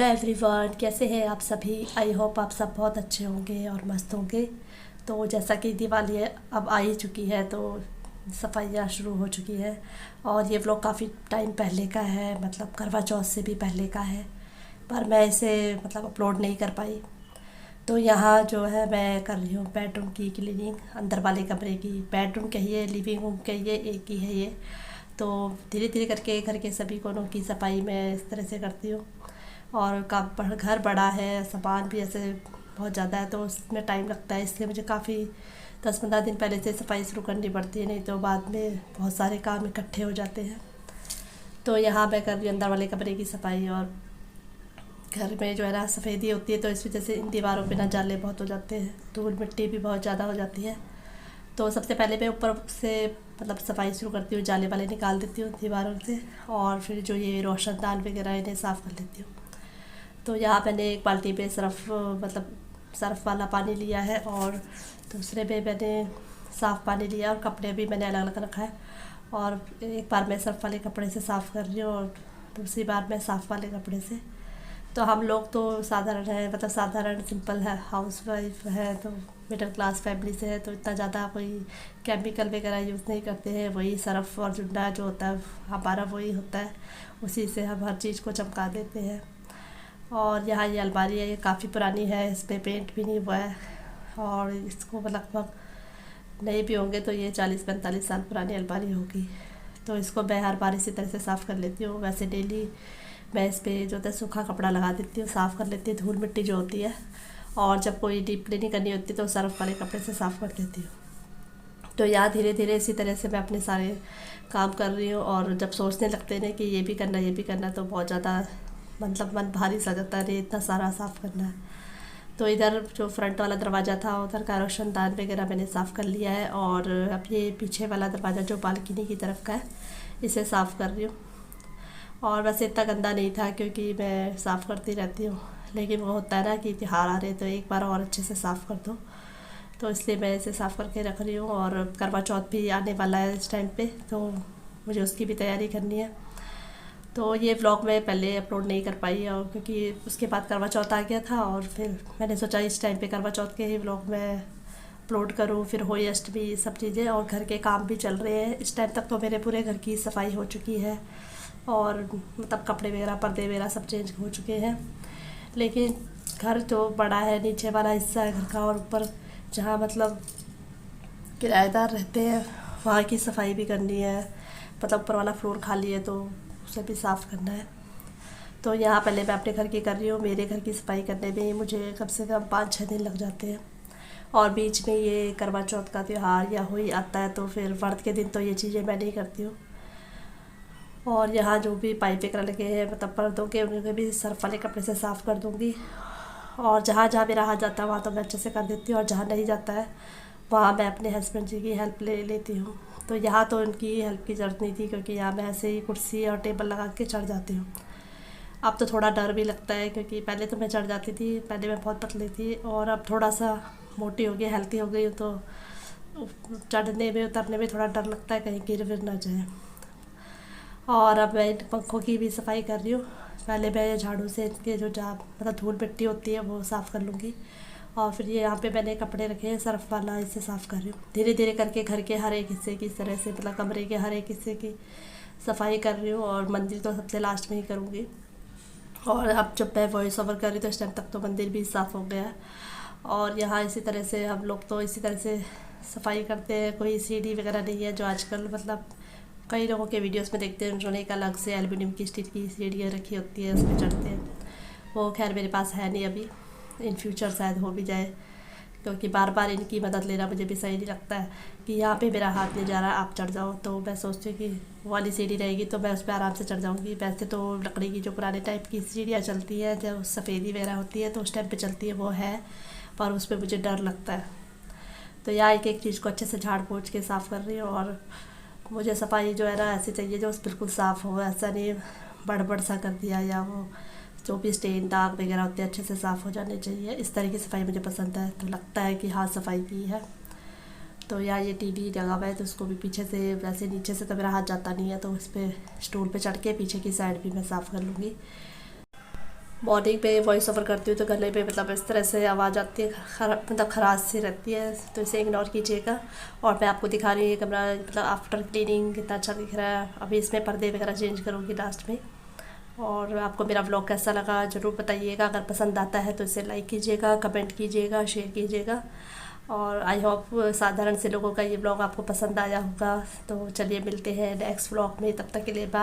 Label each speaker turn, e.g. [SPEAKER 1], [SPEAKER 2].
[SPEAKER 1] Hello everyone, कैसे हैं आप सभी। आई होप आप सब बहुत अच्छे होंगे और मस्त होंगे। तो जैसा कि दिवाली अब आ ही चुकी है तो सफाइयाँ शुरू हो चुकी है। और ये व्लॉग काफ़ी टाइम पहले का है, मतलब करवा चौथ से भी पहले का है, पर मैं इसे मतलब अपलोड नहीं कर पाई। तो यहाँ जो है मैं कर रही हूँ बेडरूम की क्लीनिंग, अंदर वाले कमरे की। बेडरूम कहिए, लिविंग रूम कहिए, एक ही है ये। तो धीरे धीरे करके घर के सभी कोनों की सफाई मैं इस तरह से करती हूँ। और घर बड़ा है, सामान भी ऐसे बहुत ज़्यादा है तो उसमें टाइम लगता है, इसलिए मुझे काफ़ी 10-15 दिन पहले से सफाई शुरू करनी पड़ती है, नहीं तो बाद में बहुत सारे काम इकट्ठे हो जाते हैं। तो यहाँ मैं कर रही हूँ अंदर वाले कमरे की सफाई। और घर में जो है ना सफ़ेदी होती है तो इस वजह से इन दीवारों पे ना जाले बहुत हो जाते हैं, धूल मिट्टी भी बहुत ज़्यादा हो जाती है। तो सबसे पहले मैं ऊपर से मतलब सफाई शुरू करती हूँ, जाले वाले निकाल देती हूँ दीवारों से। और फिर जो ये रोशनदान वगैरह इन्हें साफ़ कर लेती हूँ। तो यहाँ मैंने एक बाल्टी पे सर्फ़ वाला पानी लिया है, और दूसरे पे मैंने साफ़ पानी लिया, और कपड़े भी मैंने अलग अलग रखा है। और एक बार मैं सर्फ़ वाले कपड़े से साफ़ कर रही हूँ और दूसरी बार मैं साफ़ वाले कपड़े से। तो हम लोग तो साधारण है, मतलब साधारण सिंपल है, हाउस वाइफ है, तो मिडिल क्लास फैमिली से है, तो इतना ज़्यादा कोई केमिकल वगैरह यूज़ नहीं करते हैं। वही सर्फ़ और जुंडा जो होता है हमारा वही होता है, उसी से हम हर चीज़ को चमका देते हैं। और यहाँ ये अलमारी है, ये काफ़ी पुरानी है, इस पर पेंट भी नहीं हुआ है, और इसको लगभग नहीं भी होंगे तो ये 40-45 साल पुरानी अलमारी होगी। तो इसको मैं हर बार इसी तरह से साफ़ कर लेती हूँ। वैसे डेली मैं इस पर जो होता है सूखा कपड़ा लगा देती हूँ, साफ़ कर लेती हूँ धूल मिट्टी जो होती है। और जब कोई डीप क्लीनिंग करनी होती है तो सर्फ़ वाले कपड़े से साफ़ कर देती हूँ। तो यहाँ धीरे धीरे इसी तरह से मैं अपने सारे काम कर रही हूँ। और जब सोचने लगते हैं कि ये भी करना ये भी करना, तो बहुत ज़्यादा मतलब मन भारी सा जाता है, इतना सारा साफ़ करना है। तो इधर जो फ्रंट वाला दरवाज़ा था उधर का रोशनदान वगैरह मैंने साफ़ कर लिया है। और अब ये पीछे वाला दरवाज़ा जो बालकनी की तरफ का है, इसे साफ़ कर रही हूँ। और वैसे इतना गंदा नहीं था क्योंकि मैं साफ़ करती रहती हूँ, लेकिन वो होता है ना कि त्योहार आ रहे तो एक बार और अच्छे से साफ़ कर दो, तो इसलिए मैं इसे साफ़ करके रख रही हूँ। और करवा चौथ भी आने वाला है इस टाइम पे, तो मुझे उसकी भी तैयारी करनी है। तो ये व्लॉग मैं पहले अपलोड नहीं कर पाई, और क्योंकि उसके बाद करवा चौथ आ गया था, और फिर मैंने सोचा इस टाइम पे करवा चौथ के ही व्लॉग मैं अपलोड करूँ। फिर होली अष्टमी सब चीज़ें, और घर के काम भी चल रहे हैं। इस टाइम तक तो मेरे पूरे घर की सफाई हो चुकी है, और मतलब कपड़े वगैरह पर्दे वगैरह सब चेंज हो चुके हैं। लेकिन घर जो बड़ा है, नीचे वाला हिस्सा है घर का, और ऊपर जहाँ मतलब किराएदार रहते हैं वहाँ की सफाई भी करनी है। मतलब ऊपर वाला फ्लोर खाली है तो उसे भी साफ़ करना है। तो यहाँ पहले मैं अपने घर की कर रही हूँ। मेरे घर की सफाई करने में मुझे कम से कम 5-6 दिन लग जाते हैं। और बीच में ये करवा चौथ का त्यौहार या होली आता है तो फिर व्रत के दिन तो ये चीज़ें मैं नहीं करती हूँ। और यहाँ जो भी पाइप वगैरह लगे हैं मतलब पर्दों के, उन्हें भी सर्फ वाले कपड़े से साफ़ कर दूँगी। और जहाँ जहाँ मेरा हाथ जाता है वहाँ तो मैं अच्छे से कर देती हूँ, और जहाँ नहीं जाता है वहाँ मैं अपने हस्बैंड जी की हेल्प ले लेती हूँ। तो यहाँ तो उनकी हेल्प की ज़रूरत नहीं थी, क्योंकि यहाँ मैं ऐसे ही कुर्सी और टेबल लगा के चढ़ जाती हूँ। अब तो थोड़ा डर भी लगता है, क्योंकि पहले तो मैं चढ़ जाती थी, पहले मैं बहुत पतली थी, और अब थोड़ा सा मोटी हो गई, हेल्थी हो गई हूँ, तो चढ़ने में उतरने में थोड़ा डर लगता है कहीं गिर विर ना जाए। और अब मैं इन पंखों की भी सफाई कर रही हूँ। पहले मैं झाड़ू से इनके जो जा मतलब धूल मिट्टी होती है वो साफ़ कर लूँगी। और फिर ये यहाँ पे मैंने कपड़े रखे हैं सर्फ़ वाला, इसे साफ़ कर रही हूँ। धीरे धीरे करके घर के हर एक हिस्से की इस तरह से, मतलब कमरे के हर एक हिस्से की सफाई कर रही हूँ। और मंदिर तो सबसे लास्ट में ही करूँगी। और अब जब मैं वॉइस ओवर कर रही हूँ तो इस टाइम तक तो मंदिर भी साफ़ हो गया है। और यहाँ इसी तरह से हम लोग तो इसी तरह से सफाई करते हैं। कोई सीढ़ी वगैरह नहीं है, जो आजकल मतलब कई लोगों के वीडियोस में देखते हैं उन्होंने एक अलग से एल्युमिनियम की स्टील की सीढ़ियाँ रखी होती है, उस पर चढ़ते हैं। वो खैर मेरे पास है नहीं अभी, इन फ्यूचर शायद हो भी जाए, क्योंकि बार बार इनकी मदद लेना मुझे भी सही नहीं लगता है कि यहाँ पे मेरा हाथ नहीं जा रहा आप चढ़ जाओ। तो मैं सोचती हूँ कि वो वाली सीढ़ी रहेगी तो मैं उस पर आराम से चढ़ जाऊँगी। वैसे तो लकड़ी की जो पुराने टाइप की सीढ़ियाँ चलती हैं, जब सफ़ेदी वगैरह होती है तो उस टाइम पर चलती है, वो है, पर उस पर मुझे डर लगता है। तो यहाँ एक एक चीज़ को अच्छे से झाड़ पोंछ के साफ़ कर रही हूँ। और मुझे सफाई जो है ना ऐसी चाहिए जो बिल्कुल साफ़ हो, ऐसा नहीं बड़बड़ सा कर दिया, या वो जो भी स्टेन दाग वगैरह होते हैं अच्छे से साफ़ हो जाने चाहिए। इस तरह की सफाई मुझे पसंद है, तो लगता है कि हाँ सफाई की है। तो यहाँ ये टीवी लगा हुआ है तो उसको भी पीछे से, वैसे नीचे से तो मेरा हाथ जाता नहीं है, तो उस पर स्टूल पे चढ़ के पीछे की साइड भी मैं साफ़ कर लूँगी। मॉर्निंग पे वॉइस ओवर करती हूँ तो गले में मतलब इस तरह से आवाज़ आती है, मतलब खराश सी रहती है, तो इसे इग्नोर कीजिएगा। और मैं आपको दिखा रही हूँ ये कमरा मतलब आफ्टर क्लीनिंग कितना अच्छा दिख रहा है। अभी इसमें पर्दे वगैरह चेंज करूँगी लास्ट में। और आपको मेरा व्लॉग कैसा लगा ज़रूर बताइएगा। अगर पसंद आता है तो इसे लाइक कीजिएगा, कमेंट कीजिएगा, शेयर कीजिएगा। और आई होप साधारण से लोगों का ये व्लॉग आपको पसंद आया होगा। तो चलिए मिलते हैं नेक्स्ट व्लॉग में, तब तक के लिए बाय।